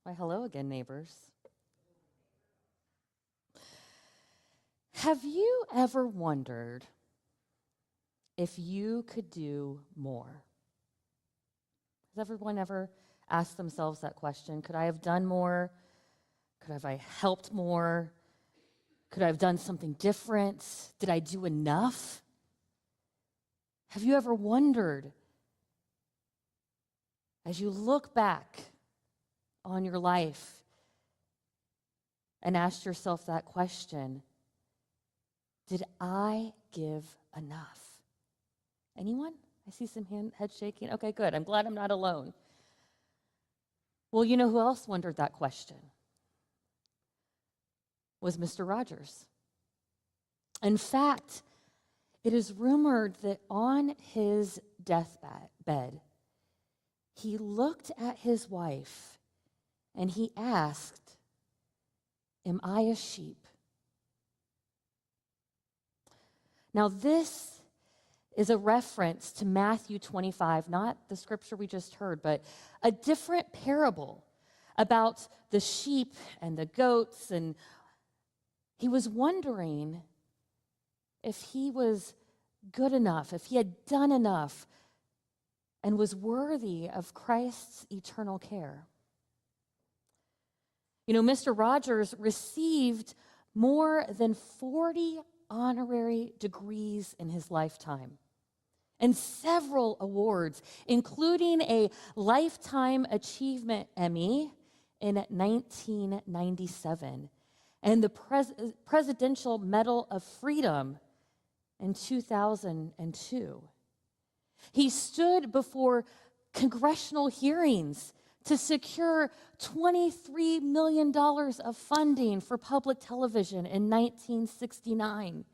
Why, hello again, neighbors. Have you ever wondered if you could do more? Has everyone ever asked themselves that question? Could I have done more? Could I have helped more? Could I have done something different? Did I do enough? Have you ever wondered, as you look back on your life and asked yourself that question, did I give enough? Anyone? I see some head shaking. Okay, good. I'm glad I'm not alone. Well, you know who else wondered that question? Was Mr. Rogers. In fact, it is rumored that on his deathbed, he looked at his wife and he asked, "Am I a sheep?" Now, this is a reference to Matthew 25, not the scripture we just heard, but a different parable about the sheep and the goats. And he was wondering if he was good enough, if he had done enough, and was worthy of Christ's eternal care. You know, Mr. Rogers received more than 40 honorary degrees in his lifetime and several awards, including a Lifetime Achievement Emmy in 1997 and the Presidential Medal of Freedom in 2002. He stood before congressional hearings to secure $23 million of funding for public television in 1969.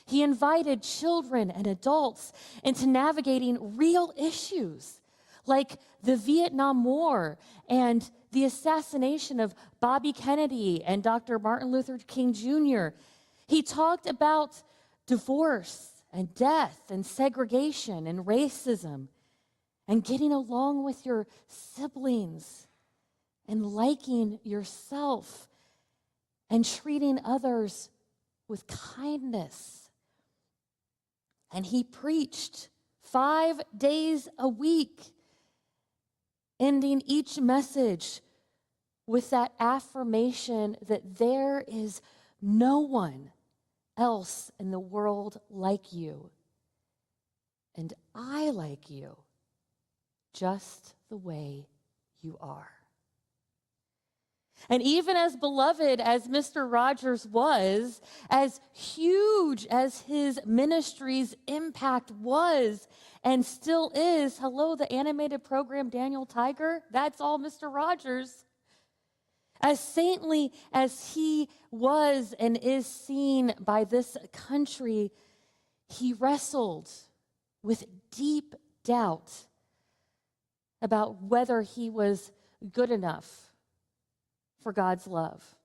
He invited children and adults into navigating real issues like the Vietnam War and the assassination of Bobby Kennedy and Dr. Martin Luther King Jr. He talked about divorce and death and segregation and racism and getting along with your siblings and liking yourself and treating others with kindness. And he preached 5 days a week, ending each message with that affirmation that there is no one else in the world like you, and I like you just the way you are. And even as beloved as Mr. Rogers was, as huge as his ministry's impact was and still is, hello, the animated program Daniel Tiger, that's all Mr. Rogers. As saintly as he was and is seen by this country, he wrestled with deep doubt about whether he was good enough for God's love.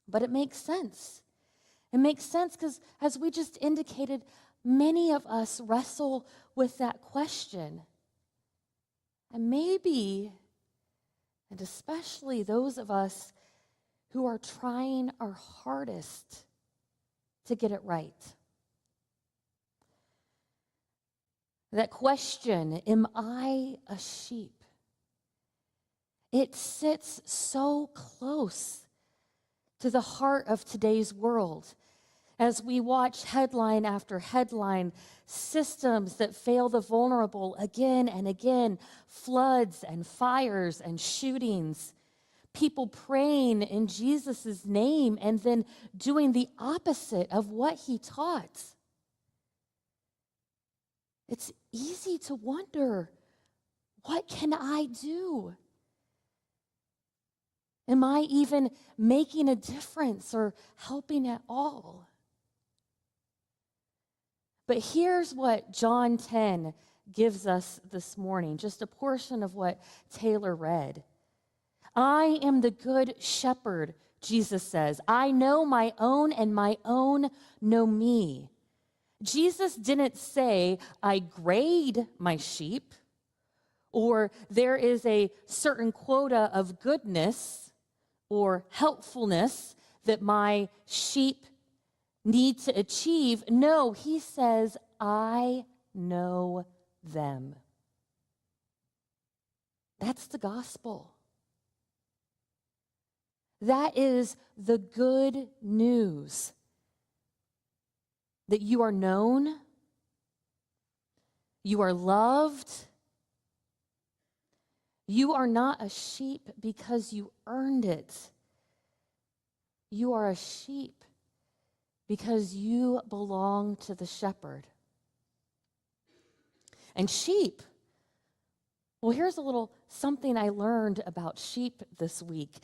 But it makes sense. It makes sense because, as we just indicated, many of us wrestle with that question. And maybe, and especially those of us who are trying our hardest to get it right. That question, am I a sheep? It sits so close to the heart of today's world as we watch headline after headline, systems that fail the vulnerable again and again, floods and fires and shootings, people praying in Jesus' name and then doing the opposite of what he taught. It's easy to wonder, what can I do? Am I even making a difference or helping at all? But here's what John 10 gives us this morning, just a portion of what Taylor read. I am the good shepherd, Jesus says. I know my own and my own know me. Jesus didn't say, I grade my sheep or there is a certain quota of goodness or helpfulness that my sheep need to achieve. No, he says, I know them. That's the gospel. That is the good news. That you are known, you are loved. You are not a sheep because you earned it. You are a sheep because you belong to the shepherd. And sheep, well, here's a little something I learned about sheep this week.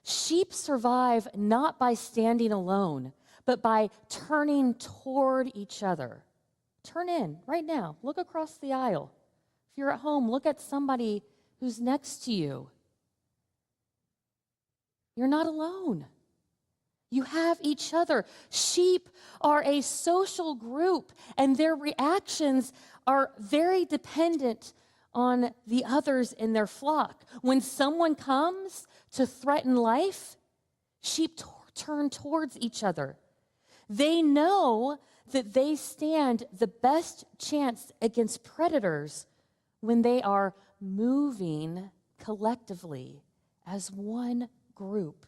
Sheep survive not by standing alone, but by turning toward each other. Turn in right now. Look across the aisle. If you're at home, look at somebody who's next to you. You're not alone. You have each other. Sheep are a social group, and their reactions are very dependent on the others in their flock. When someone comes to threaten life, sheep turn towards each other. They know that they stand the best chance against predators when they are moving collectively as one group.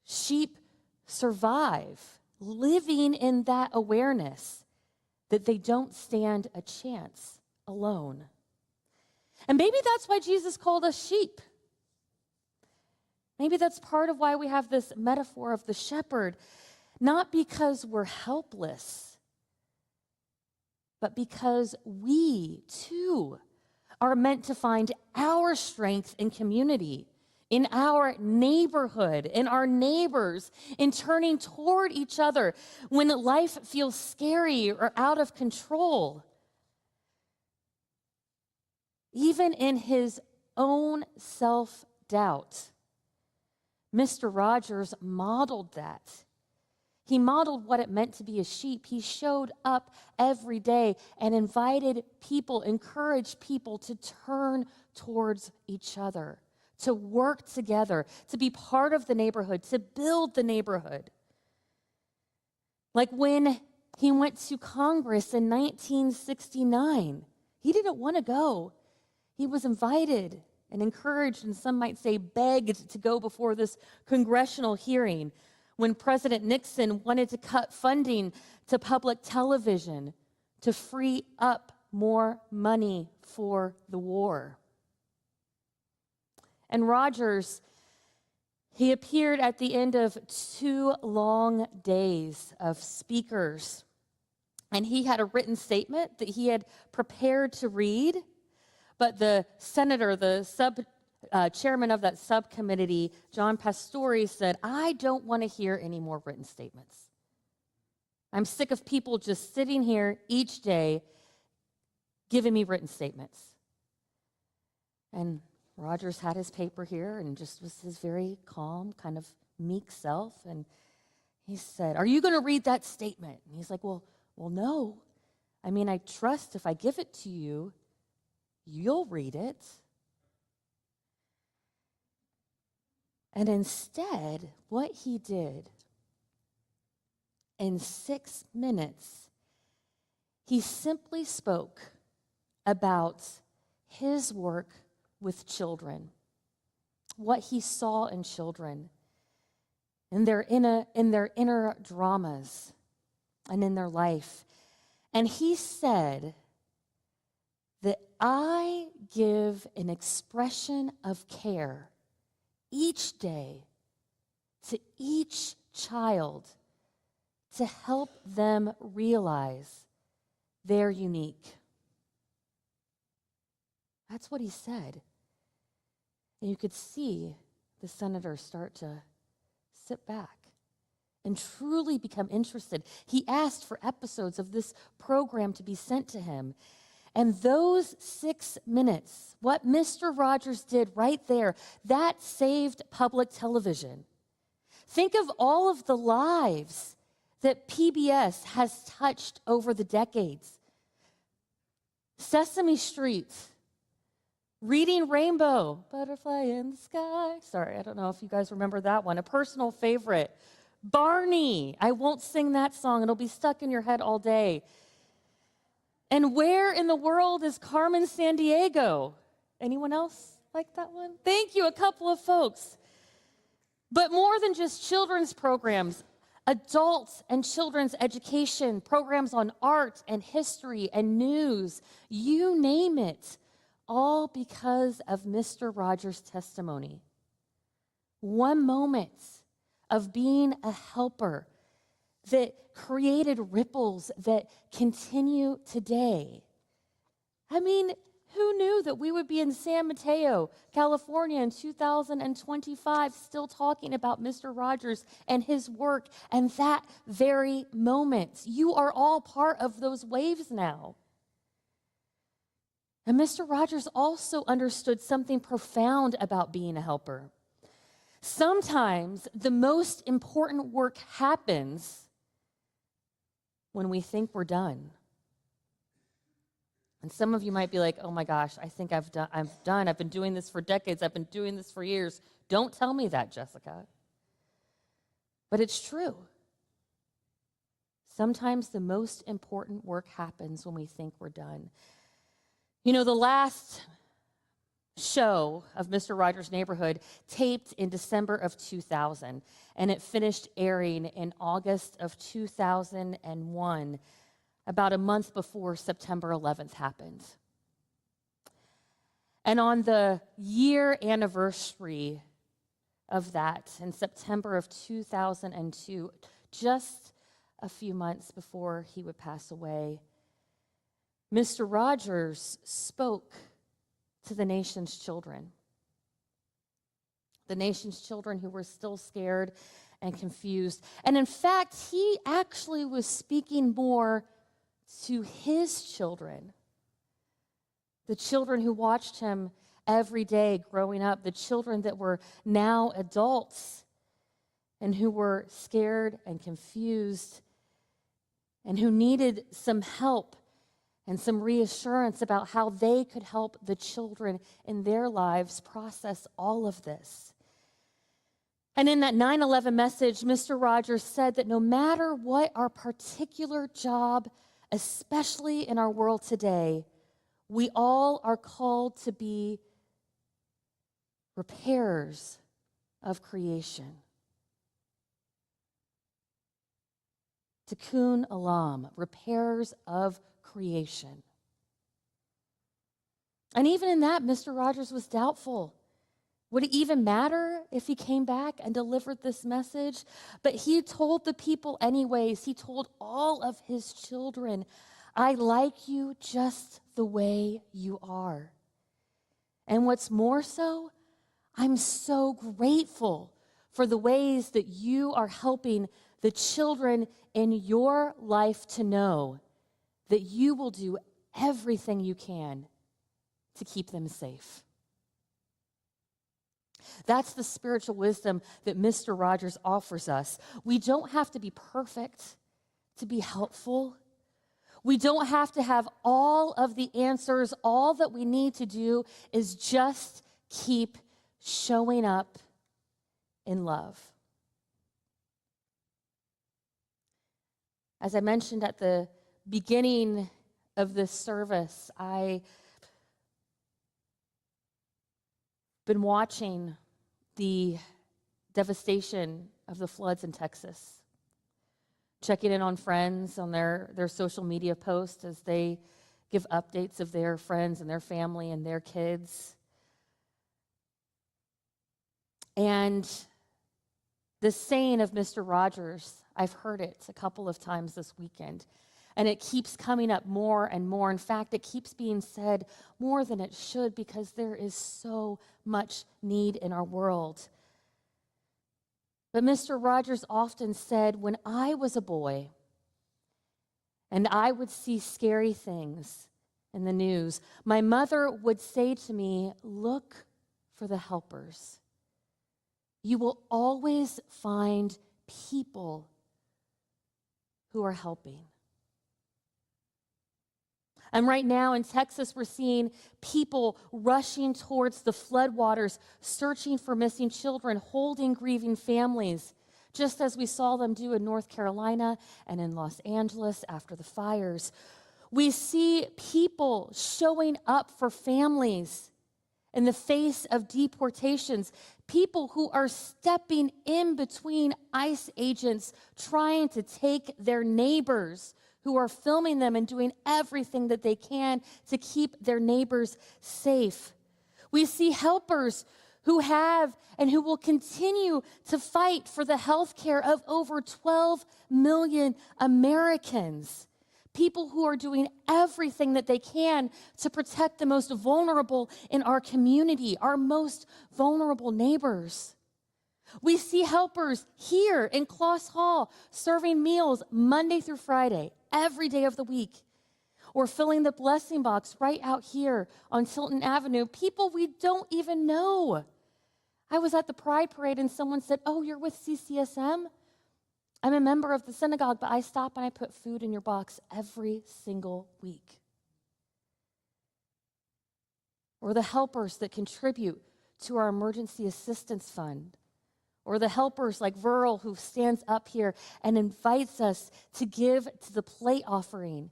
Sheep survive living in that awareness that they don't stand a chance alone. And maybe that's why Jesus called us sheep. Maybe that's part of why we have this metaphor of the shepherd, not because we're helpless, but because we, too, are meant to find our strength in community, in our neighborhood, in our neighbors, in turning toward each other when life feels scary or out of control. Even in his own self-doubt, Mr. Rogers modeled that. He modeled what it meant to be a sheep. He showed up every day and invited people, encouraged people to turn towards each other, to work together, to be part of the neighborhood, to build the neighborhood. Like when he went to Congress in 1969, he didn't want to go. He was invited and encouraged, and some might say begged, to go before this congressional hearing. When President Nixon wanted to cut funding to public television to free up more money for the war. And Rogers, he appeared at the end of 2 long days of speakers, and he had a written statement that he had prepared to read, but the senator, the chairman of that subcommittee, John Pastore, said, I don't want to hear any more written statements. I'm sick of people just sitting here each day giving me written statements. And Rogers had his paper here and just was his very calm, kind of meek self. And he said, are you going to read that statement? And he's like, well, no. I mean, I trust if I give it to you, you'll read it. And instead, what he did, in 6 minutes, he simply spoke about his work with children, what he saw in children, in their inner dramas, and in their life. And he said that I give an expression of care each day to each child to help them realize they're unique. That's what he said. And you could see the senator start to sit back and truly become interested. He asked for episodes of this program to be sent to him. And those 6 minutes, what Mr. Rogers did right there, that saved public television. Think of all of the lives that PBS has touched over the decades. Sesame Street, Reading Rainbow, Butterfly in the Sky. Sorry, I don't know if you guys remember that one. A personal favorite. Barney. I won't sing that song. It'll be stuck in your head all day. And where in the world is Carmen Sandiego? Anyone else like that one? Thank you, a couple of folks. But more than just children's programs, adults and children's education, programs on art and history and news, you name it, all because of Mr. Rogers' testimony. One moment of being a helper that created ripples that continue today. I mean, who knew that we would be in San Mateo, California in 2025 still talking about Mr. Rogers and his work and that very moment? You are all part of those waves now. And Mr. Rogers also understood something profound about being a helper. Sometimes the most important work happens when we think we're done. And some of you might be like, oh my gosh, I think I'm done. I've been doing this for decades. I've been doing this for years. Don't tell me that, Jessica. But it's true. Sometimes the most important work happens when we think we're done. You know, the last show of Mr. Rogers' Neighborhood taped in December of 2000, and it finished airing in August of 2001, about a month before September 11th happened. And on the year anniversary of that, in September of 2002, just a few months before he would pass away, Mr. Rogers spoke to the nation's children. The nation's children who were still scared and confused. And in fact, he actually was speaking more to his children, the children who watched him every day growing up, the children that were now adults and who were scared and confused and who needed some help and some reassurance about how they could help the children in their lives process all of this. And in that 9/11 message, Mr. Rogers said that no matter what our particular job, especially in our world today, we all are called to be repairers of creation. Tikkun olam, repairers of creation. And even in that, Mr. Rogers was doubtful. Would it even matter if he came back and delivered this message? But he told the people anyways. He told all of his children, I like you just the way you are. And what's more so, I'm so grateful for the ways that you are helping the children in your life to know that you will do everything you can to keep them safe. That's the spiritual wisdom that Mr. Rogers offers us. We don't have to be perfect to be helpful. We don't have to have all of the answers. All that we need to do is just keep showing up in love. As I mentioned at the beginning of this service, I've been watching the devastation of the floods in Texas, checking in on friends on their social media posts as they give updates of their friends and their family and their kids. And the saying of Mr. Rogers, I've heard it a couple of times this weekend, and it keeps coming up more and more. In fact, it keeps being said more than it should because there is so much need in our world. But Mr. Rogers often said, when I was a boy and I would see scary things in the news, my mother would say to me, look for the helpers. You will always find people who are helping. And right now in Texas, we're seeing people rushing towards the floodwaters, searching for missing children, holding grieving families, just as we saw them do in North Carolina and in Los Angeles after the fires. We see people showing up for families in the face of deportations, people who are stepping in between ICE agents trying to take their neighbors, who are filming them and doing everything that they can to keep their neighbors safe. We see helpers who have and who will continue to fight for the health care of over 12 million Americans. People who are doing everything that they can to protect the most vulnerable in our community, our most vulnerable neighbors. We see helpers here in Kloss Hall serving meals Monday through Friday, every day of the week, or filling the blessing box right out here on Tilton Avenue. People we don't even know. I was at the Pride Parade and someone said, "Oh, you're with CCSM? I'm a member of the synagogue, but I stop and I put food in your box every single week." Or the helpers that contribute to our emergency assistance fund. Or the helpers like Verl who stands up here and invites us to give to the plate offering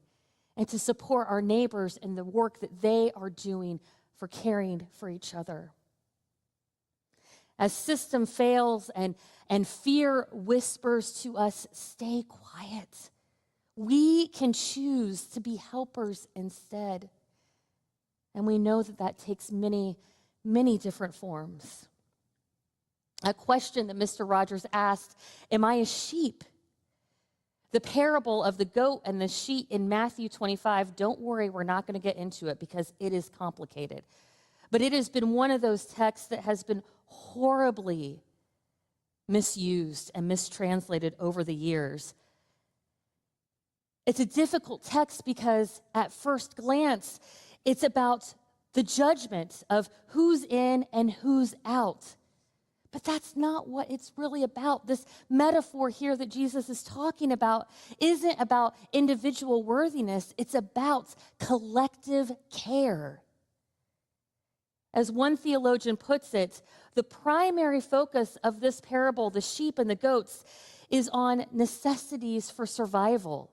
and to support our neighbors in the work that they are doing for caring for each other. As system fails and fear whispers to us, "Stay quiet," we can choose to be helpers instead. And we know that that takes many, many different forms. A question that Mr. Rogers asked, "Am I a sheep?" The parable of the goat and the sheep in Matthew 25, don't worry, we're not going to get into it because it is complicated. But it has been one of those texts that has been horribly misused and mistranslated over the years. It's a difficult text because at first glance, it's about the judgment of who's in and who's out. But that's not what it's really about. This metaphor here that Jesus is talking about isn't about individual worthiness. It's about collective care. As one theologian puts it, the primary focus of this parable, the sheep and the goats, is on necessities for survival.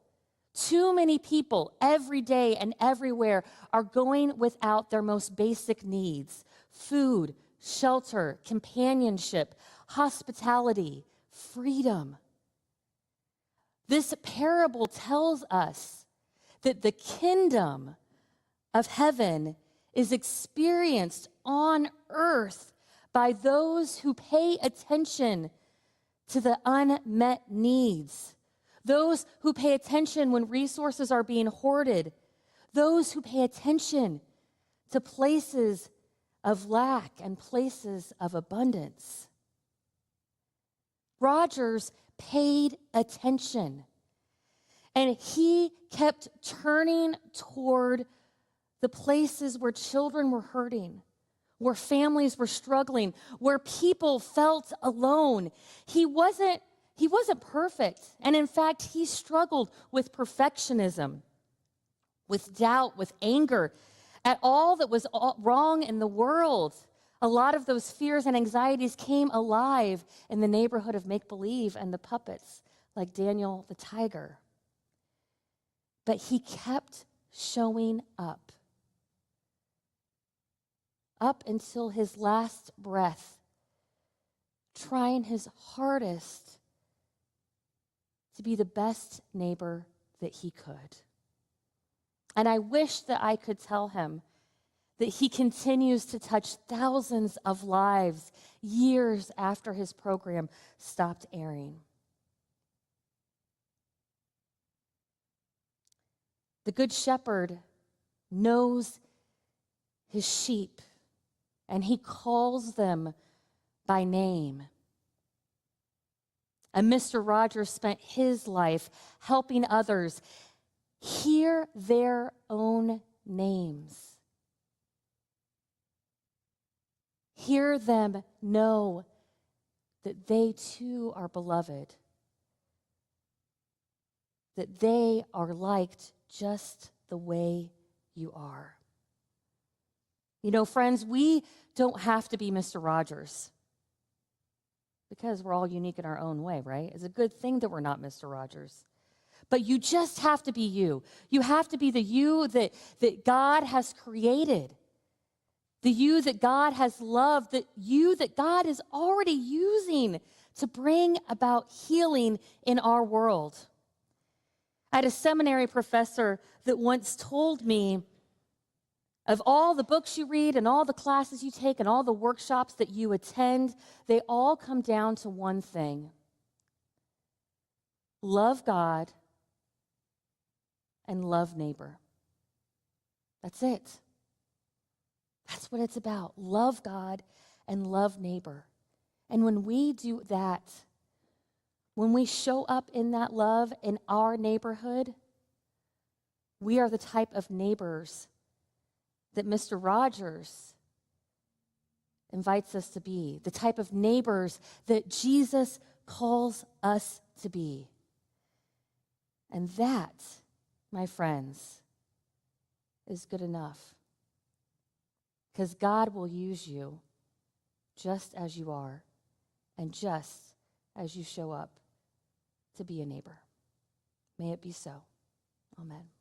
Too many people every day and everywhere are going without their most basic needs: food, shelter, companionship, hospitality, freedom. This parable tells us that the kingdom of heaven is experienced on earth by those who pay attention to the unmet needs, those who pay attention when resources are being hoarded, those who pay attention to places of lack and places of abundance. Rogers paid attention, and he kept turning toward the places where children were hurting, where families were struggling, where people felt alone. He wasn't perfect, and in fact, he struggled with perfectionism, with doubt, with anger, at all that was wrong in the world. A lot of those fears and anxieties came alive in the neighborhood of make-believe and the puppets, like Daniel the tiger. But he kept showing up until his last breath, trying his hardest to be the best neighbor that he could. And I wish that I could tell him that he continues to touch thousands of lives years after his program stopped airing. The Good Shepherd knows his sheep, and he calls them by name. And Mr. Rogers spent his life helping others hear their own names. Hear them know that they too are beloved, that they are liked just the way you are. You know, friends, we don't have to be Mr. Rogers because we're all unique in our own way, right? It's a good thing that we're not Mr. Rogers. But you just have to be you. You have to be the you that God has created, the you that God has loved, the you that God is already using to bring about healing in our world. I had a seminary professor that once told me, of all the books you read and all the classes you take and all the workshops that you attend, they all come down to one thing: love God and love neighbor. That's it. That's what it's about. Love God and love neighbor. And when we do that, when we show up in that love in our neighborhood, we are the type of neighbors that Mr. Rogers invites us to be, the type of neighbors that Jesus calls us to be. And that, my friends, is good enough. Because God will use you just as you are and just as you show up to be a neighbor. May it be so. Amen.